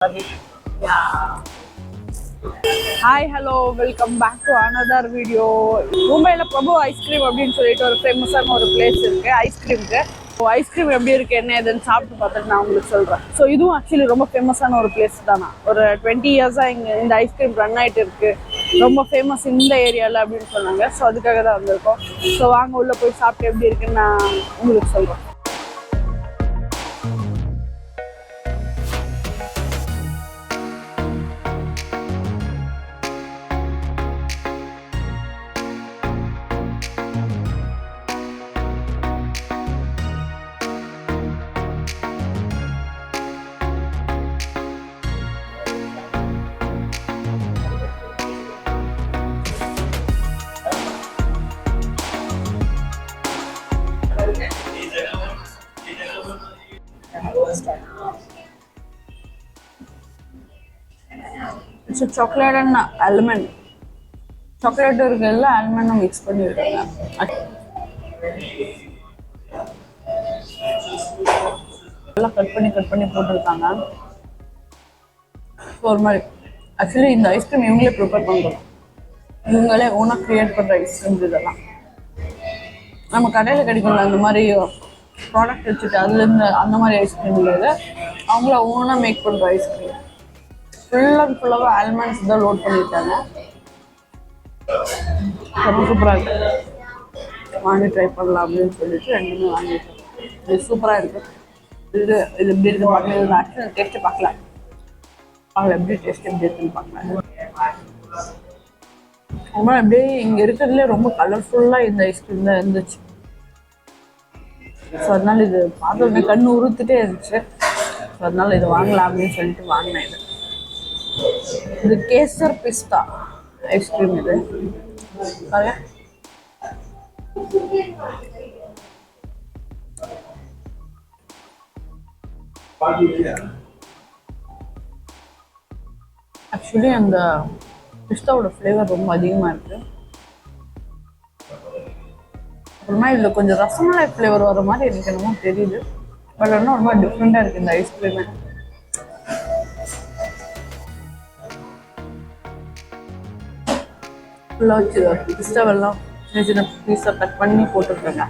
Yeah. Hi, hello, welcome back to another video. மும்பையில் பிரபு ice cream அப்படின்னு சொல்லிட்டு ஒரு ஃபேமஸான ஒரு பிளேஸ் இருக்குது ஐஸ்கிரீமுக்கு. ஐஸ்கிரீம் எப்படி இருக்குது என்ன எதுன்னு சாப்பிட்டு பார்த்துட்டு நான் உங்களுக்கு சொல்கிறேன். ஸோ இதுவும் ஆக்சுவலி ரொம்ப ஃபேமஸான ஒரு பிளேஸ் தானா. ஒரு 20 இயர்ஸாக இங்கே இந்த ஐஸ்கிரீம் ரன் ஆகிட்டு இருக்குது. ரொம்ப ஃபேமஸ் இந்த ஏரியாவில் அப்படின்னு சொன்னாங்க. ஸோ அதுக்காக தான் வந்திருக்கோம். ஸோ வாங்க உள்ளே போய் சாப்பிட்டு எப்படி இருக்குன்னு நான் உங்களுக்கு சொல்கிறேன். It's a chocolate and almond. Chocolate இருக்குல்ல almond மிக்ஸ் பண்ணி இருக்காங்க. எல்லாம் கட் பண்ணி போட்டுருக்காங்க. ஒரு மாதிரி ஆக்சுவலி இந்த ஐஸ்கிரீம் இவங்களே ப்ரிப்பேர் பண்ணுறோம். இவங்களே ஓனாக க்ரியேட் பண்ணுற ஐஸ்கிரீம் இதெல்லாம். நம்ம கடையில் கிடைக்கல அந்த மாதிரி ப்ராடக்ட் வச்சுட்டு அதுலேருந்து அந்த மாதிரி ஐஸ்கிரீம் இல்லை, அவங்கள ஓனாக மேக் பண்ணுற ஐஸ்கிரீம். ஃபுல்லாக ஆல்மண்ட்ஸ் தான் லோட் பண்ணியிருக்காங்க. ரொம்ப சூப்பராக இருக்குது. வாங்கி ட்ரை பண்ணலாம் அப்படின்னு சொல்லிட்டு ரெண்டுமே வாங்கிட்டோம். இது சூப்பராக இருக்குது. இது எப்படி இருக்குது பார்க்கலாம். ஆக்சுவலி டேஸ்ட்டு பார்க்கலாம். அவங்கள எப்படி டேஸ்ட் எப்படி இருக்குன்னு பார்க்கலாம். ரொம்ப அப்படியே இங்கே இருக்கிறதுலே ரொம்ப கலர்ஃபுல்லாக இந்த ஐஸ்கிரீம் தான் இருந்துச்சு. ஸோ அதனால இது பார்த்தோன்னே கண்ணு உறுத்துட்டே இருந்துச்சு. ஸோ அதனால இது வாங்கலாம் அப்படின்னு சொல்லிட்டு வாங்கினேன். இது கேசர் பிஸ்தா ஐஸ்கிரீம். இது ஆக்சுவலி அந்த பிஸ்தாவோட ஃப்ளேவர் ரொம்ப அதிகமாக இருக்குது. அப்புறமா இதில் கொஞ்சம் ரசமலாய் ஃப்ளேவர் வர மாதிரி எனக்கு என்னமோ தெரியுது. பட் ஆனால் ரொம்ப டிஃப்ரெண்ட்டாக இருக்குது இந்த ஐஸ்கிரீமு. ஃபுல்லாக வச்சு பிஸ்தாவெல்லாம் சின்ன சின்ன பீஸாக கட் பண்ணி போட்டுருக்காங்க.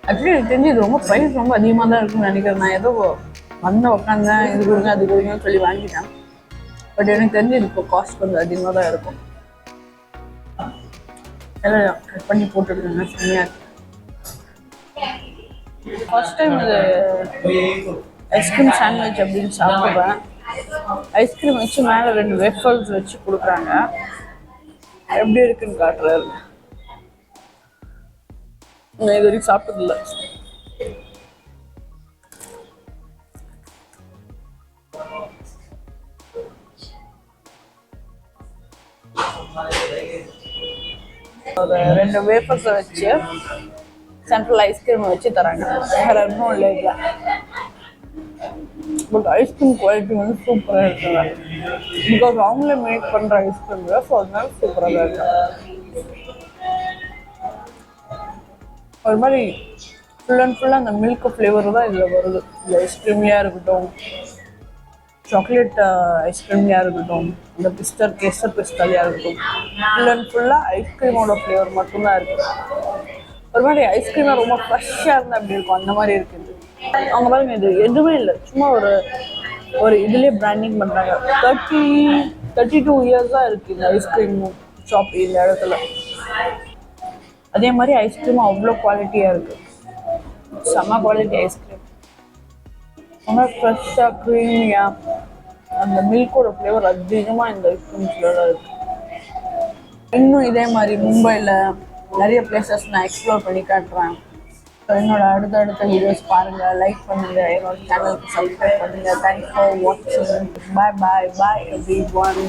ஆக்சுவலி எனக்கு தெரிஞ்சு இது ரொம்ப ப்ரைஸ் ரொம்ப அதிகமாக தான் இருக்குன்னு நினைக்கிறேன். நான் ஏதோ உட்காந்தேன் இது கொடுங்க அது கொடுங்கன்னு சொல்லி வாங்கிட்டேன். பட் எனக்கு தெரிஞ்சு இது இப்போ காஸ்ட் கொஞ்சம் அதிகமாக தான் இருக்கும். எல்லாம் கட் பண்ணி போட்டுருக்காங்க. செம்மையாக இருக்கு. ஃபர்ஸ்ட் டைம் இது ஐஸ்கிரீம் சாண்ட்விச் அப்படின்னு சாப்பிட்றேன். ஐஸ்கிரீம் வச்சு மேலே 2 வேஃபல்ஸ் வச்சு கொடுக்குறாங்க. எப்படி இருக்குன்னு காட்டுறாரு. நான் இது வரைக்கும் சாப்பிட்டதில்ல. ஒரு 2 வேஃபர்ஸை வச்சு சென்ட்ரல் ஐஸ்கிரீமை வச்சு தராங்க. வேறு இன்னும் இல்லை இல்லை. பட் ஐஸ்கிரீம் குவாலிட்டி வந்து சூப்பராக இருக்குங்க. பிகாஸ் அவங்களே மேக் பண்ணுற ஐஸ்கிரீம் இல்லை. ஸோ அதனால சூப்பராக தான் இருக்கு. ஒரு மாதிரி ஃபுல் அண்ட் ஃபுல்லாக அந்த மில்க் ஃப்ளேவர் தான் இதில் வருது. இந்த ஐஸ்கிரீம்லையாக இருக்கட்டும், சாக்லேட் ஐஸ்கிரீம்லையாக இருக்கட்டும், இந்த கேசர் பிஸ்தாலையாக இருக்கட்டும், ஃபுல் அண்ட் ஃபுல்லாக ஐஸ்கிரீமோட ஃப்ளேவர் மட்டும்தான் இருக்குது. ஒரு மாதிரி ஐஸ்கிரீமாக ரொம்ப ஃப்ரெஷ்ஷாக இருந்தால் அப்படி இருக்கும். அந்த மாதிரி இருக்குது. அவங்க பாருங்க இது எதுவுமே இல்லை, சும்மா ஒரு இதுலேயே பிராண்டிங் பண்ணுறாங்க. 32 இயர்ஸாக இருக்குது இந்த ஐஸ்கிரீம் ஷாப் இந்த இடத்துல. அதே மாதிரி ஐஸ்கிரீமும் அவ்வளோ குவாலிட்டியாக இருக்குது. செம்ம குவாலிட்டி ஐஸ்கிரீம். ரொம்ப ஃப்ரெஷ்ஷாக க்ரீமியாக அந்த மில்கோட ஃப்ளேவர் அதிகமாக இந்த ஐஸ்கிரீம்ஸில் தான் இருக்குது. இன்னும் இதே மாதிரி மும்பையில் நிறைய பிளேசஸ் நான் எக்ஸ்ப்ளோர் பண்ணி காட்டுறேன். ஸோ என்னோட அடுத்த வீடியோஸ் பாருங்கள், லைக் பண்ணுங்கள், என்னோட சேனலுக்கு சப்ஸ்கிரைப் பண்ணுங்கள். தேங்க்ஸ் ஃபார் வாட்சிங். பாய் எவ்ரிஒன்.